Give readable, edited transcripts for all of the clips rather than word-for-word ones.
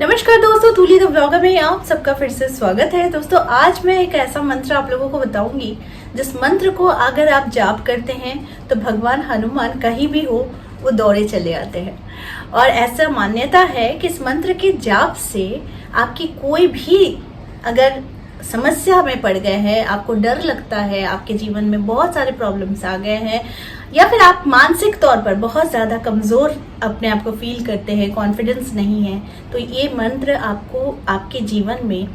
नमस्कार दोस्तों, तुली the blogger में आप सबका फिर से स्वागत है। दोस्तों आज मैं एक ऐसा मंत्र आप लोगों को बताऊंगी जिस मंत्र को अगर आप जाप करते हैं तो भगवान हनुमान कहीं भी हो वो दौड़े चले आते हैं। और ऐसा मान्यता है कि इस मंत्र के जाप से आपकी कोई भी अगर समस्या में पड़ गए हैं, आपको डर लगता है, आपके जीवन में बहुत सारे प्रॉब्लम्स आ गए हैं, या फिर आप मानसिक तौर पर बहुत ज़्यादा कमज़ोर अपने आप को फील करते हैं, कॉन्फिडेंस नहीं है, तो ये मंत्र आपको आपके जीवन में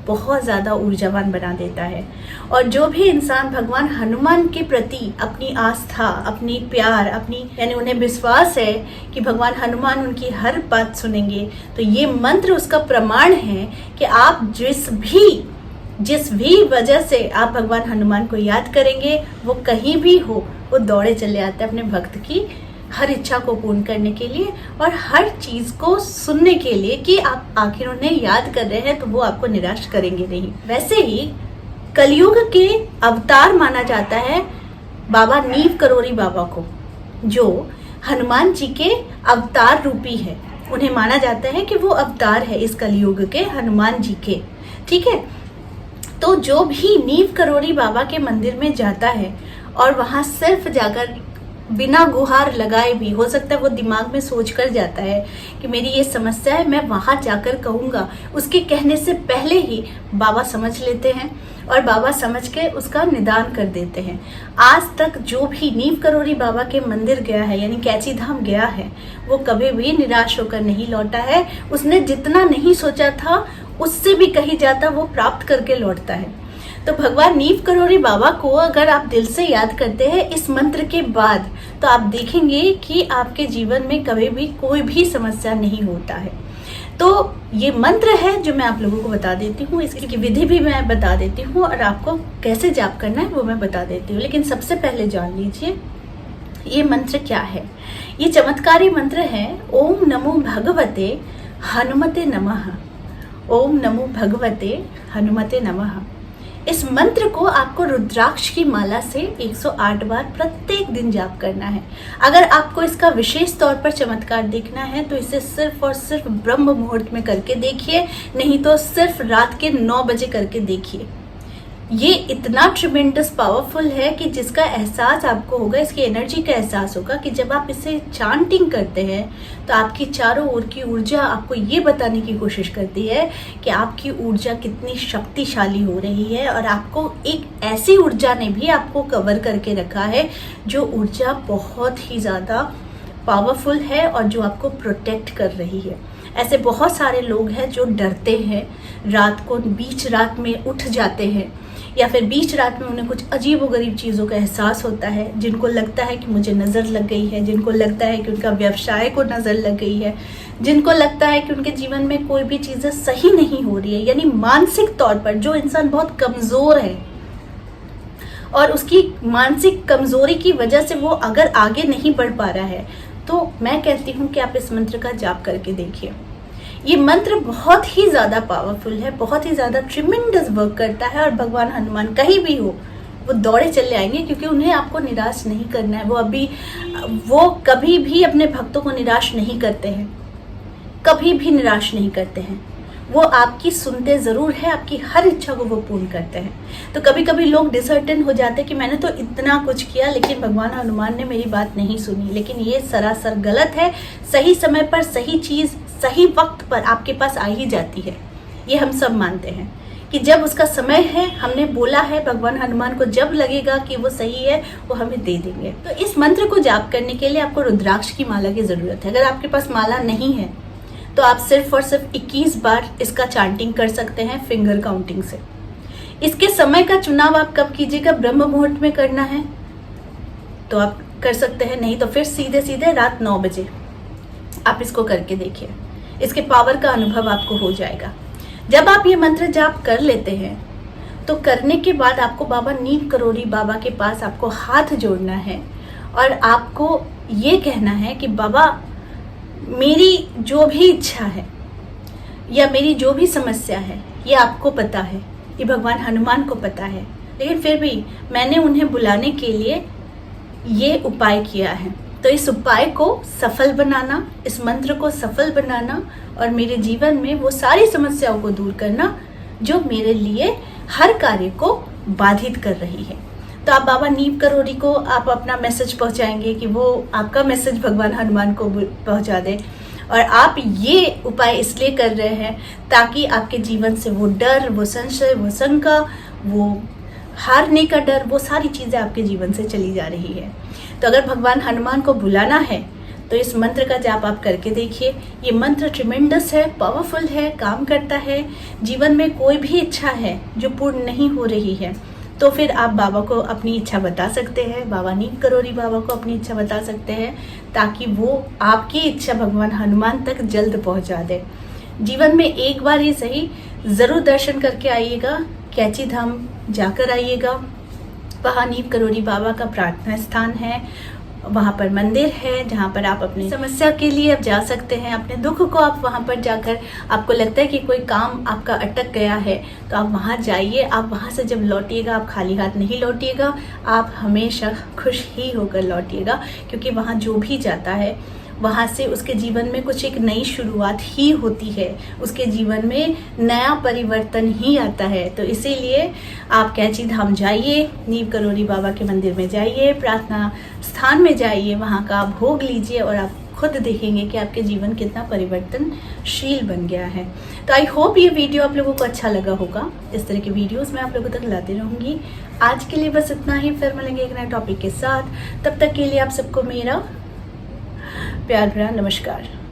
बहुत ज़्यादा ऊर्जावान बना देता है। और जो भी इंसान भगवान हनुमान के प्रति अपनी आस्था, अपनी प्यार, अपनी यानी उन्हें विश्वास है कि भगवान हनुमान उनकी हर बात सुनेंगे, तो ये मंत्र उसका प्रमाण है कि आप जिस भी वजह से आप भगवान हनुमान को याद करेंगे वो कहीं भी हो वो दौड़े चले आते हैं अपने भक्त की हर इच्छा को पूर्ण करने के लिए और हर चीज को सुनने के लिए कि आप आखिर उन्हें याद कर रहे हैं तो वो आपको निराश करेंगे नहीं। वैसे ही कलयुग के अवतार माना जाता है बाबा नीव करोड़ी बाबा को, जो हनुमान जी के अवतार रूपी है। उन्हें माना जाता है कि वो अवतार है इस कलयुग के हनुमान जी के। ठीक है, तो जो भी नीव करोड़ी बाबा के मंदिर में जाता है और वहां सिर्फ जाकर बिना गुहार लगाए भी, हो सकता है वो दिमाग में सोच कर जाता है कि मेरी ये समस्या है, मैं वहां जाकर कहूँगा, उसके कहने से पहले ही बाबा समझ लेते हैं और बाबा समझ के उसका निदान कर देते हैं। आज तक जो भी नीव करोड़ी बाबा के मंदिर गया है यानी कैची धाम गया है, वो कभी भी निराश होकर नहीं लौटा है। उसने जितना नहीं सोचा था उससे भी कहीं ज्यादा वो प्राप्त करके लौटता है। तो भगवान नीव करोड़ी बाबा को अगर आप दिल से याद करते हैं इस मंत्र के बाद, तो आप देखेंगे कि आपके जीवन में कभी भी कोई भी समस्या नहीं होता है। तो ये मंत्र है जो मैं आप लोगों को बता देती हूँ, इसकी विधि भी मैं बता देती हूँ और आपको कैसे जाप करना है वो मैं बता देती हूँ। लेकिन सबसे पहले जान लीजिए ये मंत्र क्या है। ये चमत्कारी मंत्र है ओम नमो भगवते हनुमते नमः। ओम नमो भगवते हनुमते नमः। इस मंत्र को आपको रुद्राक्ष की माला से 108 बार प्रत्येक दिन जाप करना है। अगर आपको इसका विशेष तौर पर चमत्कार देखना है तो इसे सिर्फ और सिर्फ ब्रह्म मुहूर्त में करके देखिए, नहीं तो सिर्फ रात के 9 बजे करके देखिए। ये इतना ट्रिमेंडस पावरफुल है कि जिसका एहसास आपको होगा, इसकी एनर्जी का एहसास होगा कि जब आप इसे चांटिंग करते हैं तो आपकी चारों ओर की ऊर्जा आपको ये बताने की कोशिश करती है कि आपकी ऊर्जा कितनी शक्तिशाली हो रही है और आपको एक ऐसी ऊर्जा ने भी आपको कवर करके रखा है जो ऊर्जा बहुत ही ज़्यादा पावरफुल है और जो आपको प्रोटेक्ट कर रही है। ऐसे बहुत सारे लोग हैं जो डरते हैं, रात को बीच रात में उठ जाते हैं या फिर बीच रात में उन्हें कुछ अजीबोगरीब चीज़ों का एहसास होता है, जिनको लगता है कि मुझे नज़र लग गई है, जिनको लगता है कि उनका व्यवसाय को नज़र लग गई है, जिनको लगता है कि उनके जीवन में कोई भी चीज़ें सही नहीं हो रही है। यानी मानसिक तौर पर जो इंसान बहुत कमज़ोर है और उसकी मानसिक कमज़ोरी की वजह से वो अगर आगे नहीं बढ़ पा रहा है, तो मैं कहती हूँ कि आप इस मंत्र का जाप करके देखिए। ये मंत्र बहुत ही ज़्यादा पावरफुल है, बहुत ही ज़्यादा ट्रिमेंडस वर्क करता है और भगवान हनुमान कहीं भी हो वो दौड़े चले आएंगे, क्योंकि उन्हें आपको निराश नहीं करना है। वो कभी भी अपने भक्तों को निराश नहीं करते हैं, कभी भी निराश नहीं करते हैं। वो आपकी सुनते ज़रूर है, आपकी हर इच्छा को वो पूर्ण करते हैं। तो कभी कभी लोग डिसर्टन हो जाते हैं कि मैंने तो इतना कुछ किया लेकिन भगवान हनुमान ने मेरी बात नहीं सुनी। लेकिन ये सरासर गलत है। सही समय पर सही चीज़ सही वक्त पर आपके पास आ ही जाती है। ये हम सब मानते हैं कि जब उसका समय है, हमने बोला है, भगवान हनुमान को जब लगेगा कि वो सही है वो हमें दे देंगे। तो इस मंत्र को जाप करने के लिए आपको रुद्राक्ष की माला की ज़रूरत है। अगर आपके पास माला नहीं है तो आप सिर्फ और सिर्फ 21 बार इसका चांटिंग कर सकते हैं फिंगर काउंटिंग से। इसके समय का चुनाव आप कब कीजिएगा, ब्रह्म मुहूर्त में करना है तो आप कर सकते हैं, नहीं तो फिर सीधे सीधे रात 9 बजे आप इसको करके देखिए। इसके पावर का अनुभव आपको हो जाएगा। जब आप ये मंत्र जाप कर लेते हैं तो करने के बाद आपको बाबा नीव करोड़ी बाबा के पास आपको हाथ जोड़ना है और आपको ये कहना है कि बाबा मेरी जो भी इच्छा है या मेरी जो भी समस्या है ये आपको पता है, ये भगवान हनुमान को पता है, लेकिन फिर भी मैंने उन्हें बुलाने के लिए ये उपाय किया है। तो इस उपाय को सफल बनाना, इस मंत्र को सफल बनाना और मेरे जीवन में वो सारी समस्याओं को दूर करना जो मेरे लिए हर कार्य को बाधित कर रही है। तो आप बाबा नीम करोड़ी को आप अपना मैसेज पहुंचाएंगे कि वो आपका मैसेज भगवान हनुमान को पहुंचा दे। और आप ये उपाय इसलिए कर रहे हैं ताकि आपके जीवन से वो डर, वो संशय, वो शंका, वो हारने का डर, वो सारी चीज़ें आपके जीवन से चली जा रही है। तो अगर भगवान हनुमान को बुलाना है तो इस मंत्र का जाप आप करके देखिए। ये मंत्र ट्रिमेंडस है, पावरफुल है, काम करता है। जीवन में कोई भी इच्छा है जो पूर्ण नहीं हो रही है तो फिर आप बाबा को अपनी इच्छा बता सकते हैं, बाबा नीम करोड़ी बाबा को अपनी इच्छा बता सकते हैं ताकि वो आपकी इच्छा भगवान हनुमान तक जल्द पहुंचा दे। जीवन में एक बार ही सही ज़रूर दर्शन करके आइएगा, कैची धाम जाकर आइएगा। वहाँ नीम करोड़ी बाबा का प्रार्थना स्थान है, वहाँ पर मंदिर है जहाँ पर आप अपनी समस्या के लिए आप जा सकते हैं। अपने दुख को आप वहाँ पर जाकर, आपको लगता है कि कोई काम आपका अटक गया है तो आप वहाँ जाइए। आप वहाँ से जब लौटिएगा आप खाली हाथ नहीं लौटिएगा, आप हमेशा खुश ही होकर लौटिएगा, क्योंकि वहाँ जो भी जाता है वहाँ से उसके जीवन में कुछ एक नई शुरुआत ही होती है, उसके जीवन में नया परिवर्तन ही आता है। तो इसीलिए आप कैची धाम जाइए, नीम करोड़ी बाबा के मंदिर में जाइए, प्रार्थना स्थान में जाइए, वहाँ का आप भोग लीजिए और आप खुद देखेंगे कि आपके जीवन कितना परिवर्तनशील बन गया है। तो आई होप ये वीडियो आप लोगों को अच्छा लगा होगा। इस तरह की वीडियोस मैं आप लोगों तक लाती रहूँगी। आज के लिए बस इतना ही, फिर मिलेंगे एक नए टॉपिक के साथ। तब तक के लिए आप सबको मेरा प्यार भरा नमस्कार।